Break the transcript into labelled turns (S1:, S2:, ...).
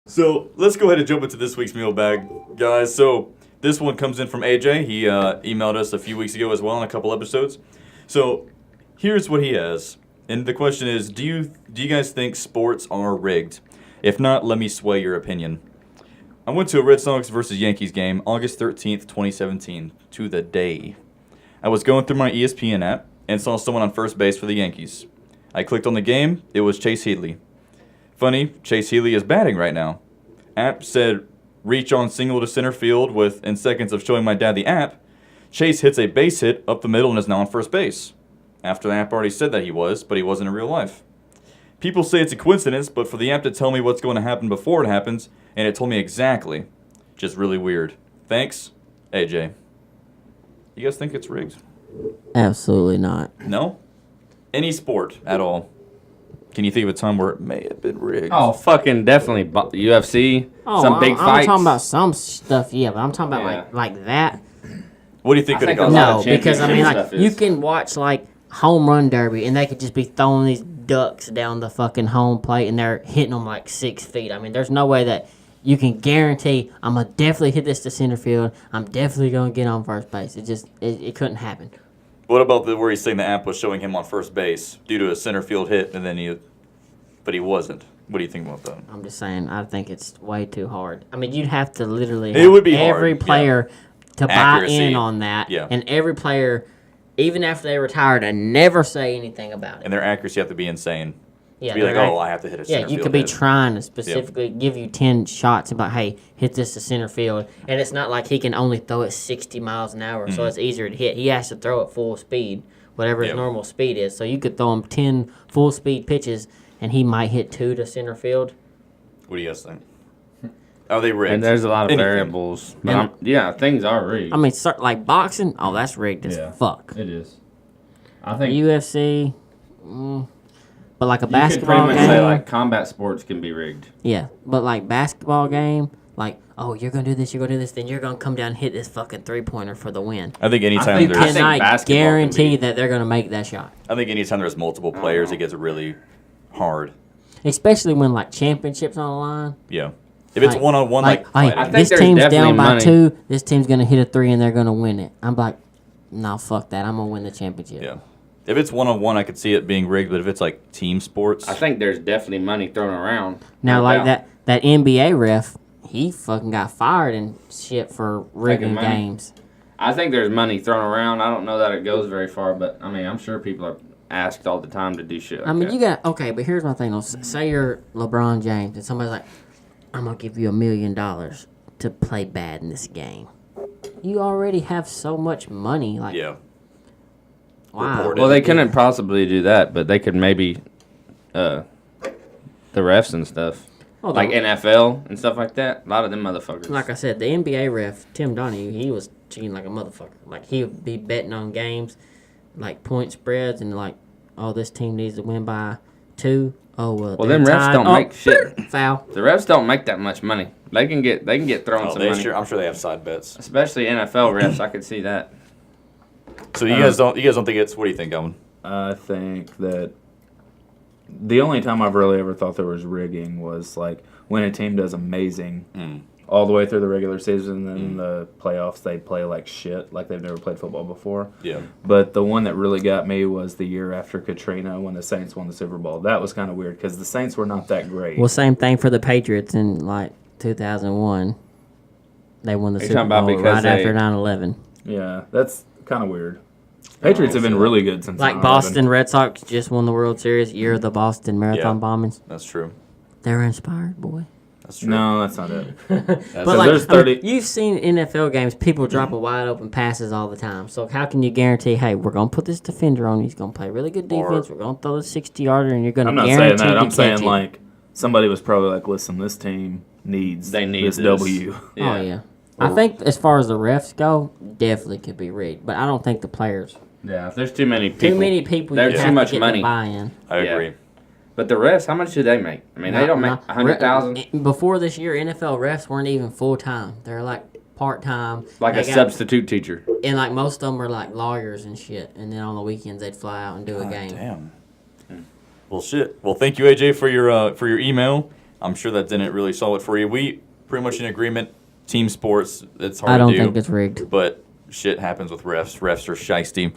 S1: So let's go ahead and jump into this week's mailbag, guys. So this one comes in from AJ. He emailed us a few weeks ago as well in a couple episodes. So here's what he has. And the question is, do you guys think sports are rigged? If not, let me sway your opinion. I went to a Red Sox versus Yankees game August 13th, 2017, to the day. I was going through my ESPN app and saw someone on first base for the Yankees. I clicked on the game. It was Chase Headley. Funny, Chase Headley is batting right now. App said reach on single to center field within seconds of showing my dad the app. Chase hits a base hit up the middle and is now on first base. After the app already said that he was, but he wasn't in real life. People say it's a coincidence, but for the app to tell me what's going to happen before it happens, and it told me exactly. Just really weird. Thanks, AJ. You guys think it's rigged?
S2: Absolutely not.
S1: No? Any sport at all? Can you think of a time where it may have been rigged?
S3: Oh, fucking definitely. UFC, some big fights.
S2: I'm talking about some stuff, yeah, but I'm talking about like that.
S1: What do you think could have
S3: think
S1: gone
S3: a lot
S1: on?
S3: of
S2: No, because I mean, like
S3: stuff
S2: you
S3: is-
S2: can watch like home run derby, and they could just be throwing these ducks down the fucking home plate, and they're hitting them like 6 feet. I mean, there's no way that you can guarantee I'm gonna definitely hit this to center field. I'm definitely gonna get on first base. It couldn't happen.
S1: What about where he's saying the app was showing him on first base due to a center field hit, and then but he wasn't? What do you think about that?
S2: I'm just saying, I think it's way too hard. I mean, you'd have to literally
S1: It
S2: have
S1: would be
S2: every
S1: hard,
S2: player to buy
S1: Accuracy.
S2: in on that,
S1: Yeah.
S2: and every player, even after they retire, to never say anything about it.
S1: And their accuracy have to be insane.
S2: Yeah,
S1: To be like,
S2: they're
S1: oh, I have to hit a
S2: Yeah,
S1: center
S2: you
S1: field
S2: could be
S1: hit.
S2: trying to specifically give you 10 shots about, hey, hit this to center field. And it's not like he can only throw it 60 miles an hour, so it's easier to hit. He has to throw at full speed, whatever his
S1: Yep.
S2: normal speed is. So you could throw him 10 full speed pitches, and he might hit 2 to center field.
S1: What do you guys think? Are they rigged?
S3: And there's a lot of
S1: Anything.
S3: variables. But
S2: And-
S3: yeah, things are rigged.
S2: I mean, like boxing, oh, that's rigged as
S4: Yeah.
S2: fuck.
S4: It is. I think
S2: UFC, but like a
S3: You could
S2: basketball
S3: pretty
S2: game,
S3: much say like combat sports can be rigged.
S2: yeah. But like basketball game, like, oh, you're gonna do this, you're gonna do this, then you're gonna come down and hit this fucking 3-pointer for the win.
S1: I think anytime
S3: think-
S1: there's,
S3: I think
S2: Cannot
S3: basketball can
S2: guarantee
S3: be-
S2: that they're gonna make that shot.
S1: I think anytime there's multiple players, it gets really hard.
S2: Especially when like championships on the line.
S1: Yeah. If it's
S2: Like-
S1: one-on-one, like
S2: hey,
S1: fighting.
S3: I think
S2: this
S3: there's
S2: team's
S3: definitely
S2: down by
S3: money.
S2: 2. This team's gonna hit a 3 and they're gonna win it. I'm like, no, fuck that. I'm gonna win the championship.
S1: yeah. If it's one-on-one, I could see it being rigged. But if it's like team sports,
S3: I think there's definitely money thrown around.
S2: Now,
S3: No
S2: like
S3: doubt.
S2: that NBA ref, he fucking got fired and shit for rigging
S3: money.
S2: games.
S3: I think there's money thrown around. I don't know that it goes very far, but I mean, I'm sure people are asked all the time to do shit. Like
S2: I mean,
S3: that.
S2: you got okay, but here's my thing. Though. Say you're LeBron James and somebody's like, "I'm gonna give you $1 million to play bad in this game." You already have so much money. Like,
S1: yeah.
S2: wow.
S1: Report
S3: Well, they couldn't possibly do that, but they could maybe, the refs and stuff,
S2: Oh,
S3: like
S2: the-
S3: NFL and stuff like that. A lot of them motherfuckers.
S2: Like I said, the NBA ref Tim Donahue, he was cheating like a motherfucker. Like he would be betting on games, like point spreads, and like, oh, this team needs to win by 2. Oh well.
S3: Well,
S2: they're
S3: them refs
S2: tied.
S3: don't
S2: Oh,
S3: make shit.
S2: foul.
S3: The refs don't make that much money. They can get thrown
S1: Oh,
S3: some money.
S1: I'm sure they have side bets.
S3: Especially NFL refs, I could see that.
S1: So you guys don't think it's? What do you think, Alvin?
S4: I think that the only time I've really ever thought there was rigging was like when a team does amazing all the way through the regular season, and then in the playoffs they play like shit, like they've never played football before.
S1: Yeah.
S4: But the one that really got me was the year after Katrina when the Saints won the Super Bowl. That was kind of weird because the Saints were not that great.
S2: Well, same thing for the Patriots in like 2001. They won the
S3: Are you
S2: Super
S3: talking about
S2: Bowl
S3: because
S2: right
S3: they-
S2: after 9/11.
S4: Yeah, that's kind of weird. Patriots have been really good since
S2: Like
S4: 9/11.
S2: Boston Red Sox just won the World Series. Year of the Boston Marathon
S1: Yeah.
S2: bombings.
S1: That's true.
S2: They're inspired, boy.
S1: That's true.
S4: No, that's not it.
S2: But
S4: So
S2: like,
S4: there's 30
S2: you've seen NFL games, people dropping wide open passes all the time. So how can you guarantee, hey, we're gonna put this defender on, he's gonna play really good defense, we're gonna throw the 60-yarder, and you're gonna
S4: I'm not
S2: guarantee
S4: saying that.
S2: to
S4: I'm
S2: catch
S4: saying
S2: it.
S4: like somebody was probably like, listen, this team needs
S3: They need
S4: this
S3: this.
S4: W.
S3: Yeah.
S2: Oh yeah. I think as far as the refs go, definitely could be rigged, but I don't think the players.
S3: Yeah, if there's too many people.
S2: Too many people.
S3: There's
S2: you
S3: too
S2: have
S3: much
S2: to get
S3: money.
S2: The buy-in.
S1: I
S3: Yeah.
S1: agree.
S3: But the refs, how much do they make? I mean, they don't make 100,000.
S2: Before this year, NFL refs weren't even full time. They're like part time.
S3: Like a substitute teacher.
S2: And like most of them were like lawyers and shit. And then on the weekends they'd fly out and do a game.
S1: Damn. Well, shit. Well, thank you, AJ, for your email. I'm sure that didn't really solve it for you. We pretty much in agreement. Team sports, it's hard
S2: I don't
S1: to do.
S2: think it's rigged.
S1: But shit happens with refs. Refs are shiesty.